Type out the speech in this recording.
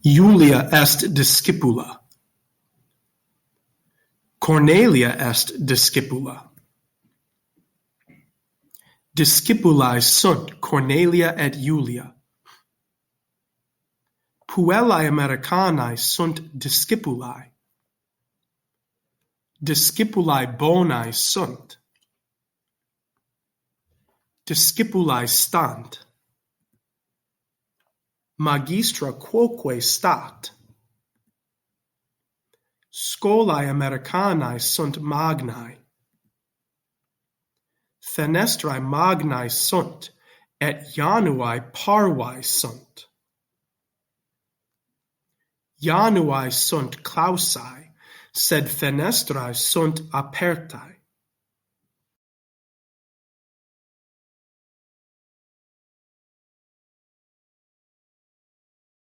Julia est discipula. Cornelia est discipula. Discipulae sunt Cornelia et Julia. Puellae Americanae sunt discipulae. Discipulae bonae sunt. Discipulae stant. Magistra quoque stat. Scholae Americanae sunt magnae. Fenestrae magnae sunt, et januae parvae sunt. Januae sunt clausae, sed fenestrae sunt apertae.